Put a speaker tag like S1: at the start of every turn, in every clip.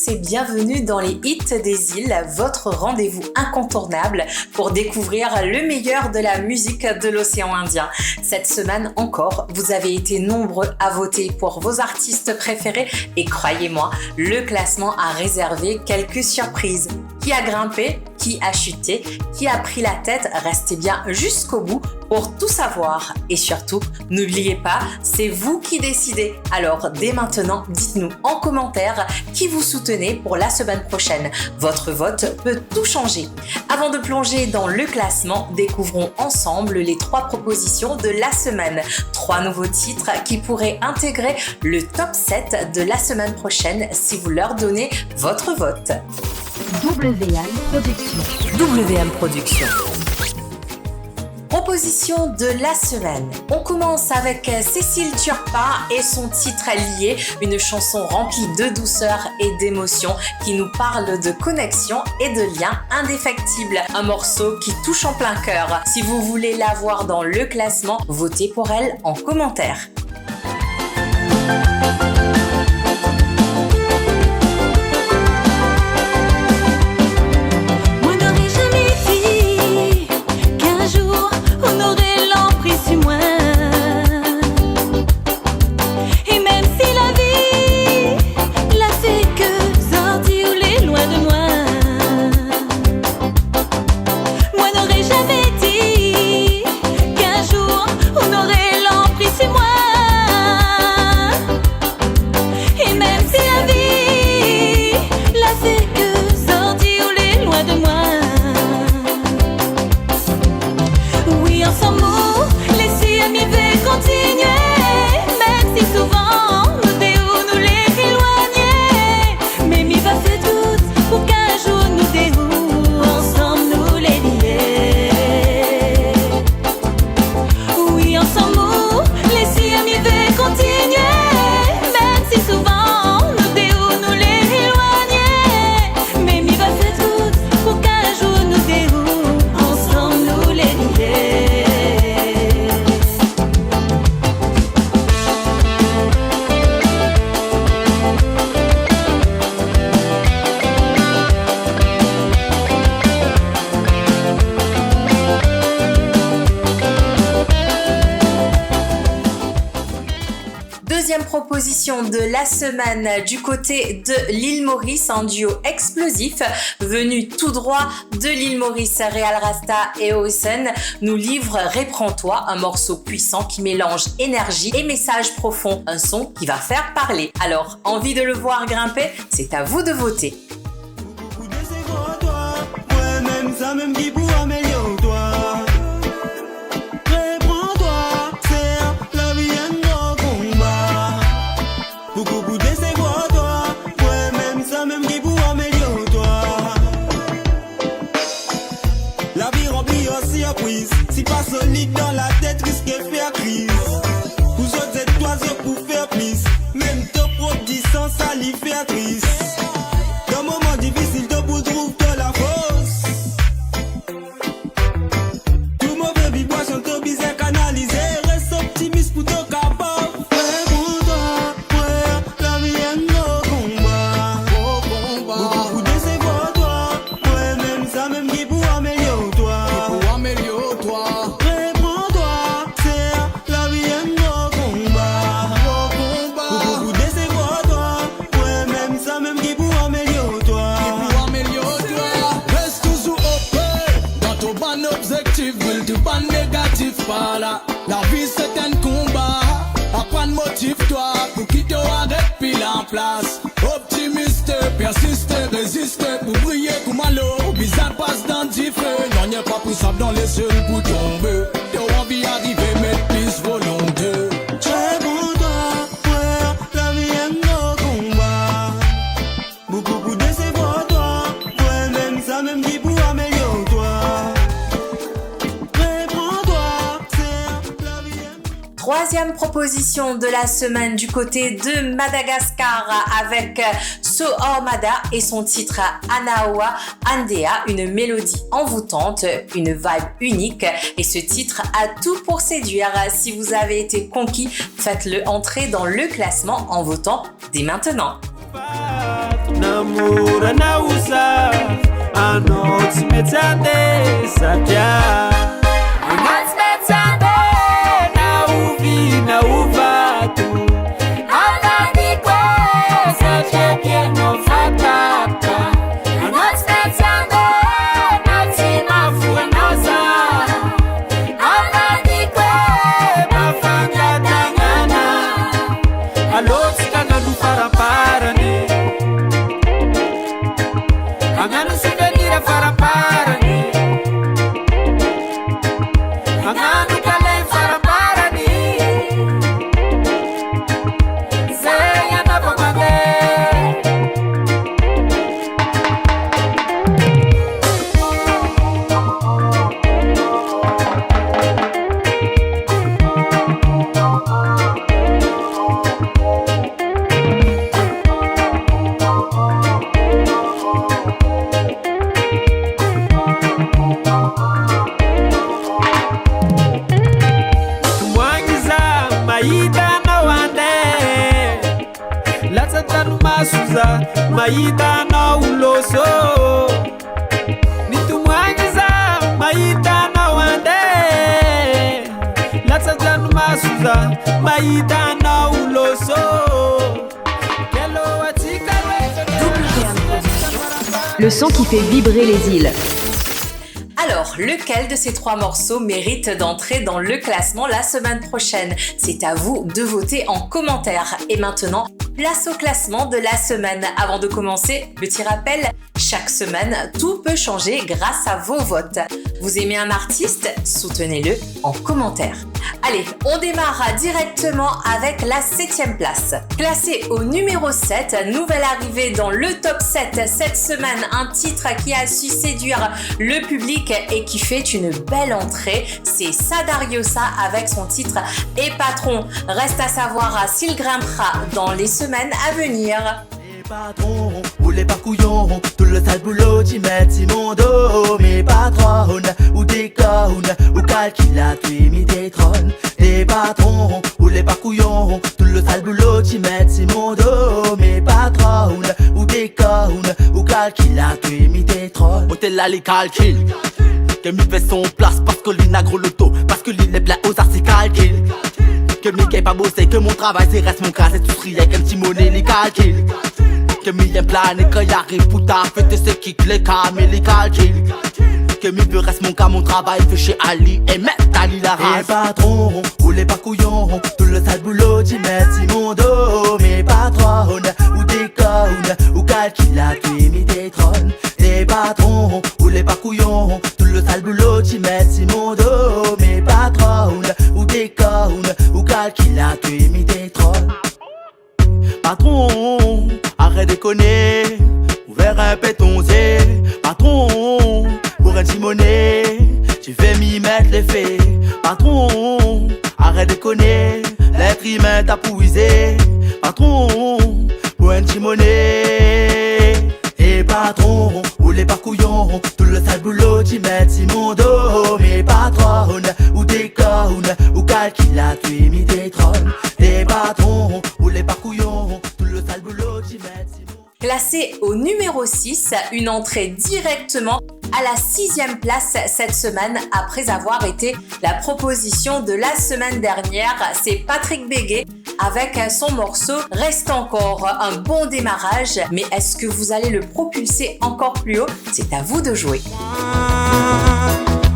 S1: tous et bienvenue dans les Hits des îles, votre rendez-vous incontournable pour découvrir le meilleur de la musique de l'océan Indien. Cette semaine encore, vous avez été nombreux à voter pour vos artistes préférés et croyez-moi, le classement a réservé quelques surprises. Qui a grimpé, qui a chuté, qui a pris la tête, restez bien jusqu'au bout pour tout savoir. Et surtout, n'oubliez pas, c'est vous qui décidez. Alors dès maintenant, dites-nous en commentaire qui vous soutenez pour la semaine prochaine. Votre vote peut tout changer. Avant de plonger dans le classement, découvrons ensemble les 3 propositions de la semaine. 3 nouveaux titres qui pourraient intégrer le top 7 de la semaine prochaine si vous leur donnez votre vote.
S2: WM Production.
S1: WM Production. Proposition de la semaine. On commence avec Cécile Turpin et son titre Lié, une chanson remplie de douceur et d'émotion qui nous parle de connexion et de liens indéfectibles. Un morceau qui touche en plein cœur. Si vous voulez la voir dans le classement, votez pour elle en commentaire. Proposition de la semaine du côté de l'île Maurice, un duo explosif venu tout droit de l'île Maurice. Real Rasta et Osen nous livre Reprends-toi, un morceau puissant qui mélange énergie et message profond, un son qui va faire parler. Alors, envie de le voir grimper? C'est à vous de voter.
S3: Si pas solide dans la tête, risque de faire crise. Vous autres êtes oiseaux pour faire plus. Même ton propre distance, ça l'y fait triste. Dans moment difficile, ton bout trouve de la force. Tout mauvais vibration, ton bizarre canalisé. Reste optimiste pour ton capable. Ouais, pour toi, ouais, la vie est nos combats. Beaucoup de c'est pour toi. Ouais, même ça, même qui pour améliorer toi. Réponds-toi, c'est la vie est nos combats. Beaucoup de c'est pour toi. Ouais, même ça, même qui pour améliorer toi.
S4: Reste toujours open dans ton bon objectif. Ville du bon négatif par là. La vie c'est un combat. Apprends motive-toi pour qui te arrête pile en place. Optimiste, persiste, résiste pour briller comme à l'eau. Bizarre passe dans du feu. Non, y'a pas poussable dans les cieux pour tomber. T'as envie d'arriver, mais plus volonté.
S3: Réponds-toi, ouais, la vie est nos combats. Beaucoup de c'est pour toi. Ouais, même ça, même qui pour améliorer toi. Réponds-toi, c'est la vie est...
S1: Troisième proposition de la semaine du côté de Madagascar avec So Armada et son titre Anaoa Andea, une mélodie envoûtante, une vibe unique et ce titre a tout pour séduire. Si vous avez été conquis, faites-le entrer dans le classement en votant dès maintenant.
S3: Namora na usa Anoți mețade sapia Anoți mețade Na uvi na uvatu Avadikwe Sache pieno fatata Anoți mețade Na tima fuenosa Avadikwe Mafanga dangana Aloți kagalu paraparane Angano souvenir faraparani Angano kale faraparani Zeya na bomade Suza maida na uloso nitumwangiza maida na wande latsa janu masuza maida na uloso
S2: Le son qui fait vibrer les îles.
S1: Alors, lequel de ces 3 morceaux mérite d'entrer dans le classement la semaine prochaine? C'est à vous de voter en commentaire. Et maintenant, place au classement de la semaine. Avant de commencer, petit rappel, chaque semaine, tout peut changer grâce à vos votes. Vous aimez un artiste? Soutenez-le en commentaire. Allez, on démarre directement avec la 7e place. Classé au numéro 7, nouvelle arrivée dans le top 7 cette semaine, un titre qui a su séduire le public et qui fait une belle entrée, c'est Sadariosa avec son titre Et Patron. Reste à savoir s'il grimpera dans les semaines à venir.
S5: Patrons, ou les couillons, tout le sale boulot, t'y mets mon dos. Mes patrons, ou des cons, ou calculatrices, mis des trônes. Les patrons, ou les couillons, tout le sale boulot, t'y mets mon dos. Mes patrons, ou des cons, ou calculatrices, mis des trônes. Hôtel là les calculs, que mi fait son place parce que l'in a gros loto, parce que l'in est plein aux arts, c'est calcul. Que mi qu'est pas bossé, que mon travail c'est reste mon cas, c'est tout rien, qu'un petit monnaie les calculs. Que mi aime planer quand y'arrive pour ta fête, c'est qui les cam et les calculs. Que mi veut reste mon cas, mon travail fait chez Ali et mettre Ali la race. Les patrons, ou les couillons, tout le sale boulot, t'y mets mon dos. Mes patrons, ou des cons, ou calculatrices, mis des trônes. Les patrons, ou les couillons, tout le sale boulot, t'y mets mon dos. Mes patrons, ou des cons, ou calculatrices, mis des trônes. Patron, arrête de déconner, ouvert un pétonzier. Patron, pour un Simonet, tu fais m'y mettre les faits. Patron, arrête de déconner, l'être humain t'a puisé. Patron, pour un Simonet. Et patron, ou les couillons, tout le sale boulot, t'y mets mon dos. Mes patrons, ou des cons, ou calculatrices, mis des trônes. Les patrons, ou les couillons, tout le sale boulot, t'y mets
S1: Classé au numéro 6, une entrée directement à la 6e place cette semaine après avoir été la proposition de la semaine dernière. C'est Patrick Béguet avec son morceau Reste encore. Un bon démarrage, mais est-ce que vous allez le propulser encore plus haut? C'est à vous de jouer.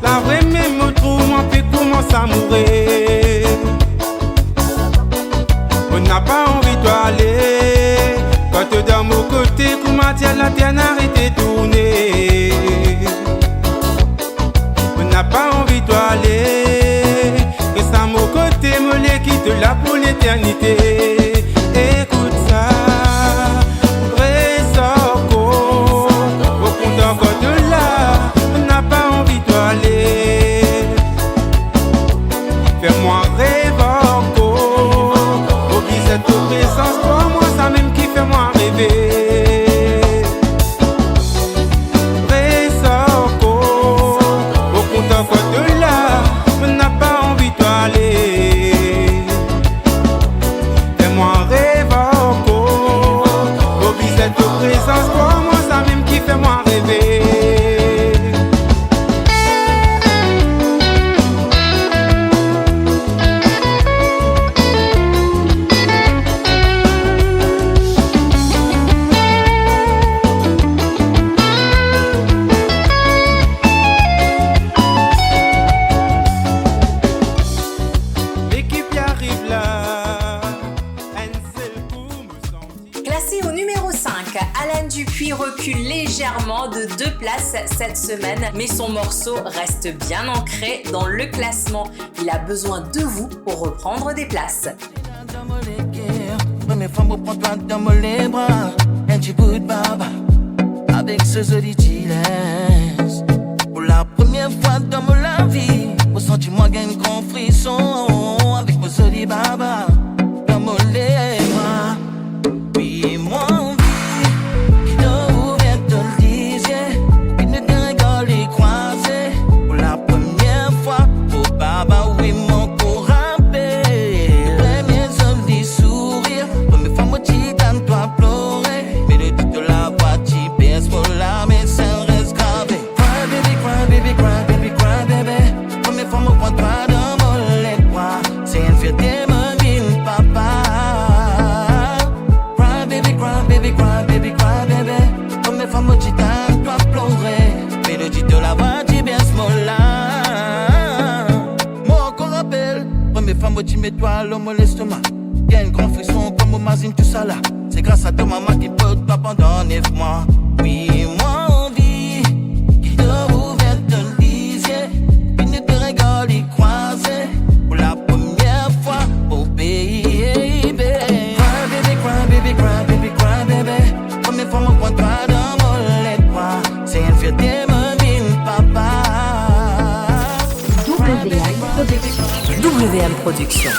S3: La vraie même trop m'en fait commencer à mourir. On n'a pas envie d'aller. Quand tu es dans mon côté, comment tiens la tienne arrête de tourner. On n'a pas envie d'aller. Reste à mon côté, me les quitte là pour l'éternité. Écoute ça, Ressort au compte encore de là. On n'a pas envie d'aller. Fais-moi rêver encore. Oublie cette présence, toi, moi, ça même qui fait moi rêver.
S1: légèrement de 2 places cette semaine, mais son morceau reste bien ancré dans le classement. Il a besoin de vous pour reprendre des places.
S5: Mes femmes me prennent toi dans les bras, un petit bout de baba, avec ce joli silence. Pour la première fois dans ma vie, au sentiment gagne un grand frisson, avec mon joli baba, dans les bras. Puis moi envie, qui te ouvert de l'isier, qui ne te rigole et croisé. Pour la première fois, oh baba, oui mon corps rappelé. Premier joli sourire, première fois moi tu t'en dois pleurer. Mais le titre de la voix tu baisses pour la mais ça reste gravé. Cry baby, cry baby, cry baby, cry baby. Première fois moi prends toi dans mon lait de bois. C'est une fierté mon ville papa. Cry baby, cry baby, cry baby, cry baby. Première fois moi tu t'en dois pleurer. Mais le titre de la voix tu baisses mon là. Moi encore rappelle, première fois moi tu mets toi l'homme l'estomac. Y'a un grand frisson comme au magazine tout ça là. C'est grâce à toi maman qui peut pas pendant 9 mois. Oui moi envie qui te ouvert de l'isier, qui ne te rigole y croiser. Pour la première fois au pays baby. Cry baby, cry baby, cry baby, cry baby. Première fois moi prends toi dans mon lait de bois. C'est une fierté mon ville papa.
S1: WM Production.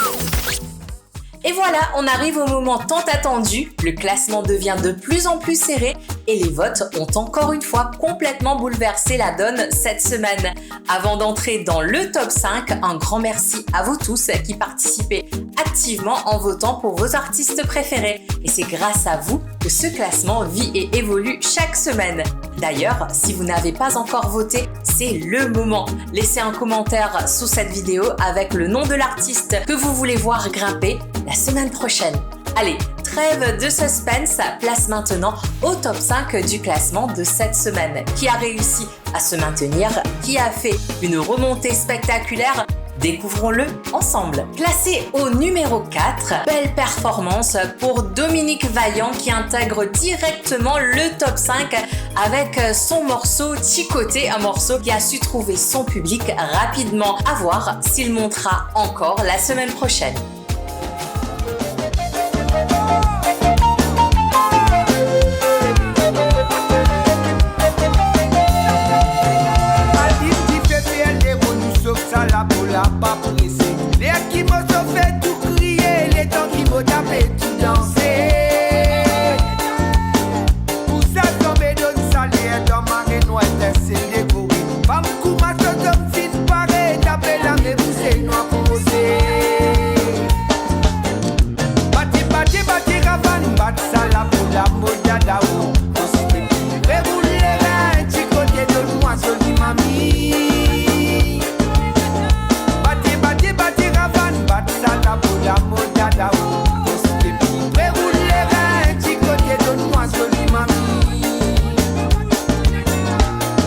S1: Et voilà, on arrive au moment tant attendu. Le classement devient de plus en plus serré et les votes ont encore une fois complètement bouleversé la donne cette semaine. Avant d'entrer dans le top 5, un grand merci à vous tous qui participez activement en votant pour vos artistes préférés. Et c'est grâce à vous que ce classement vit et évolue chaque semaine. D'ailleurs, si vous n'avez pas encore voté, c'est le moment. Laissez un commentaire sous cette vidéo avec le nom de l'artiste que vous voulez voir grimper la semaine prochaine. Allez, trêve de suspense, place maintenant au top 5 du classement de cette semaine. Qui a réussi à se maintenir? Qui a fait une remontée spectaculaire? Découvrons-le ensemble. Classé au numéro 4, belle performance pour Dominique Vaillant qui intègre directement le top 5 avec son morceau Chicoté, un morceau qui a su trouver son public rapidement. À voir s'il montera encore la semaine prochaine.
S6: La pas pressé. Les qui m'ont fait tout crier, les temps qui m'ont tapé tout danser. Pour ça, tomber donne salaire dans ma rénoie, c'est décoré. Pas m'cou ma sotte, fils paré, taper la même c'est noir pour bosser. Bati, bati, bati, ravane, bat ça la pour la moda d'aou. On s'est dit, déroule les reins, tu côté de moi, joli mamie. La moda d'aou, on se déplie. Déroule les reins, petit côté de moi, jolie mamie.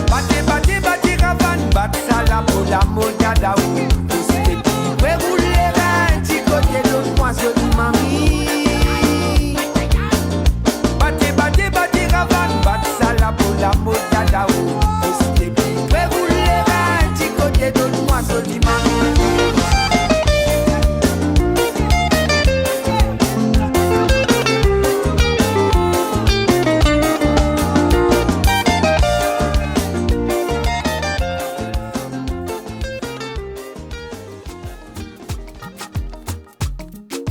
S6: Battez, battez, battez, ravane, batte ça la peau, la moda d'aou, on se déplie. Déroule les reins, petit côté de moi, jolie mamie. Battez, battez, battez, ravane, batte ça la peau, la moda d'aou, on se déplie. Déroule les reins, petit côté de moi, jolie mamie.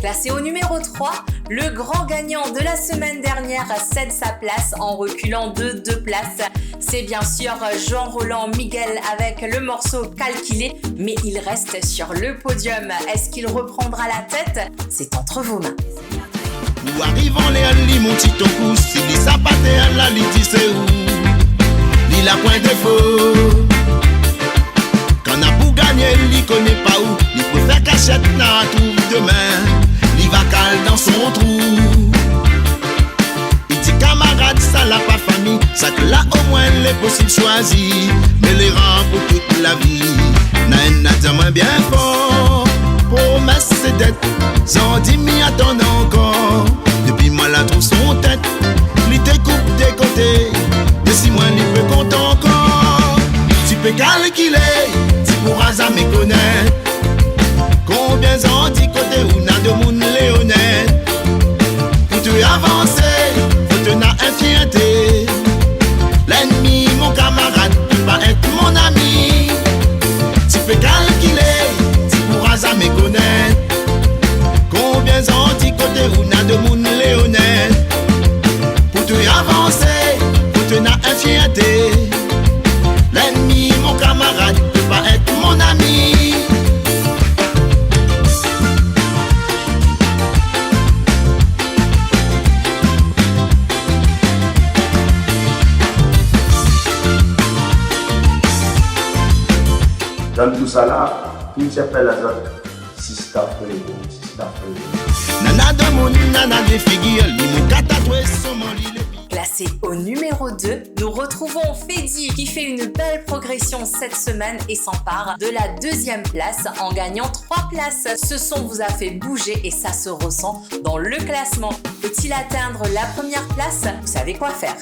S1: Classé au numéro 3, le grand gagnant de la semaine dernière cède sa place en reculant de 2 places. C'est bien sûr Jean-Roland Miguel avec le morceau Calculé, mais il reste sur le podium. Est-ce qu'il reprendra la tête? C'est entre vos mains.
S7: Nous arrivons les alliés, mon petit ton pouce. Si les sapatés à la liti, c'est où? Ni la point de faux. Quand a pour gagner, il connaît pas où. Il peut faire cachette, n'a tout demain. Il va cal dans son trou. Il dit camarade, ça l'a pas famille. Ça que là au moins les possibles choisis. Mais les rend pour toute la vie. N'a dit moins bien fort. Promesse c'est d'être. Sans 10 000 attendre encore. Depuis moi la trouve son tête. Il te coupe des côtés. si moi n'y peux content encore. Tu peux calculer, tu pourras jamais connaître combien d'anti côté ou n'a de moun léonais. Pour te avancer, faut te n'a infiété. L'ennemi, mon camarade, peut pas être mon ami. Tu peux calculer, tu pourras jamais connaître combien d'anti côté ou n'a de moun léonais. Pour te avancer, faut te n'a infiété. L'ennemi, mon camarade, peut pas être mon ami.
S8: Dans tout ça là, tout s'appelle la zone Sista Frego, Sista Frego.
S7: Nana de moun, nana de figure, li mou katatoué soman li le.
S1: Classé au numéro 2, nous retrouvons Fedi qui fait une belle progression cette semaine et s'empare de la 2e place en gagnant 3 places. Ce son vous a fait bouger et ça se ressent dans le classement. Peut-il atteindre la 1re place? Vous savez quoi faire.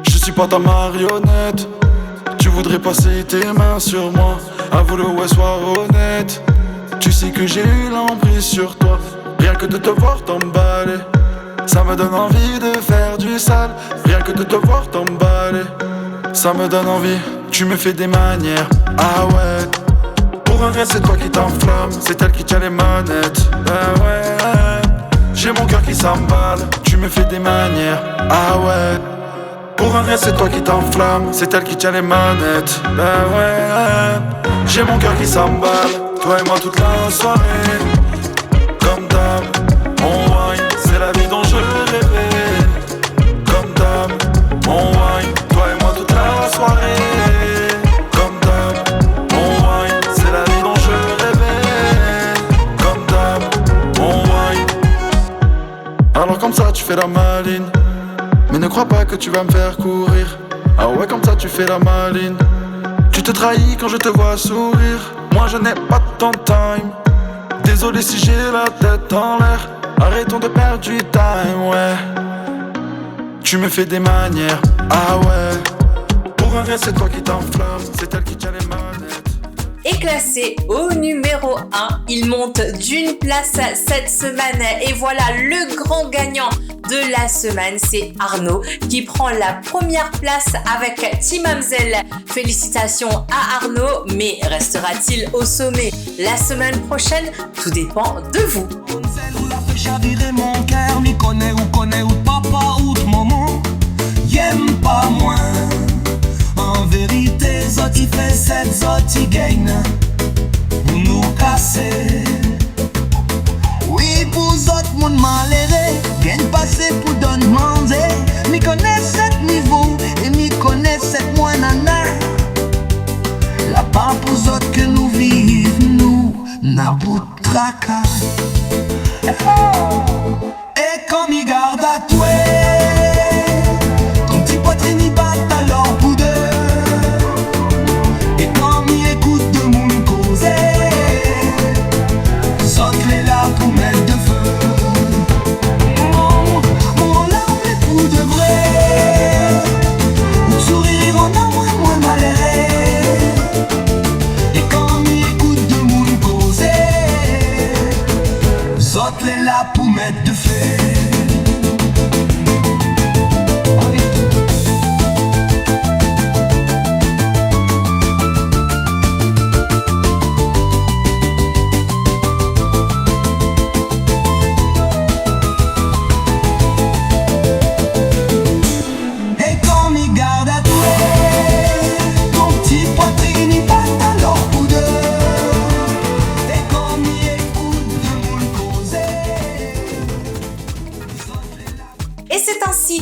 S9: Je suis pas ta marionnette. Tu voudrais passer tes mains sur moi. Avoue-le, ouais, sois honnête. Tu sais que j'ai eu l'emprise sur toi. Rien que de te voir t'emballer, ça me donne envie de faire du sale. Rien que de te voir t'emballer, ça me donne envie. Tu me fais des manières, ah ouais. Pour un reste c'est toi qui t'enflamme, c'est elle qui tient les manettes, ah ouais. J'ai mon cœur qui s'emballe, tu me fais des manières, ah ouais. Pour un reste c'est toi qui t'enflamme, c'est elle qui tient les manettes, bah ouais. J'ai mon cœur qui s'emballe, toi et moi toute la soirée. Comme d'hab, on wine, c'est la vie dont je rêvais. Comme d'hab, on wine, toi et moi toute la soirée. Comme d'hab, on wine, c'est la vie dont je rêvais. Comme d'hab, on wine. Alors comme ça tu fais la maline, mais ne crois pas que tu vas me faire courir. Ah ouais, comme ça tu fais la maline. Tu te trahis quand je te vois sourire. Moi je n'ai pas ton time. Désolé si j'ai la tête en l'air. Arrêtons de perdre du time, ouais. Tu me fais des manières, ah ouais. Pour un reste c'est toi qui t'enflamme, c'est elle qui tient les manettes.
S1: Et classé au numéro 1, il monte d'une place cette semaine. Et voilà le grand gagnant de la semaine, c'est Arnaud qui prend la 1re place avec Timamzel. Félicitations à Arnaud, mais restera-t-il au sommet la semaine prochaine? Tout dépend de vous.
S4: Ou la fait chavirer mon cœur, m'y connaît ou papa ou de maman. Y'aime pas moins. En vérité, Zoti fait cette Zoti gagne pour nous casser. Oui, pour Zot moun maléré, gagne passé pour don demander. M'y connaît cet niveau et m'y connaît cette moins nana. La part pour Zot que nous vivons, nous n'a bout de tracas. Et quand m'y garde à toi, ton petit poitrine y bat alors pour deux. Et quand m'y écoute de mon causer, saute les là pour mettre de feu. Mon larme est pour de vrai. Mon sourire en a moins maléré. Et quand m'y écoute de mon causer, saute les là pour mettre de feu.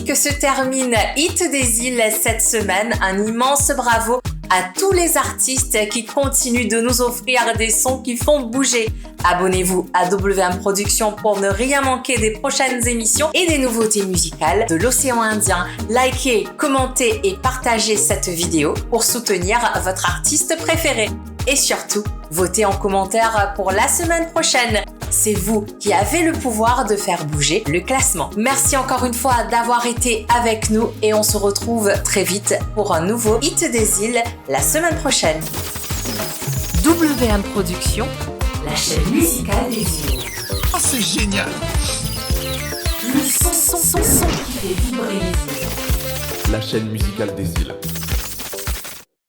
S1: Que se termine Hit des îles cette semaine. Un immense bravo à tous les artistes qui continuent de nous offrir des sons qui font bouger. Abonnez-vous à WM Productions pour ne rien manquer des prochaines émissions et des nouveautés musicales de l'océan Indien. Likez, commentez et partagez cette vidéo pour soutenir votre artiste préféré. Et surtout, votez en commentaire pour la semaine prochaine. C'est vous qui avez le pouvoir de faire bouger le classement. Merci encore une fois d'avoir été avec nous et on se retrouve très vite pour un nouveau Hit des îles la semaine prochaine.
S2: WM Productions,
S1: La chaîne musicale des îles.
S7: Oh, c'est génial.
S1: Le son qui fait vibrer les îles.
S10: La chaîne musicale des îles.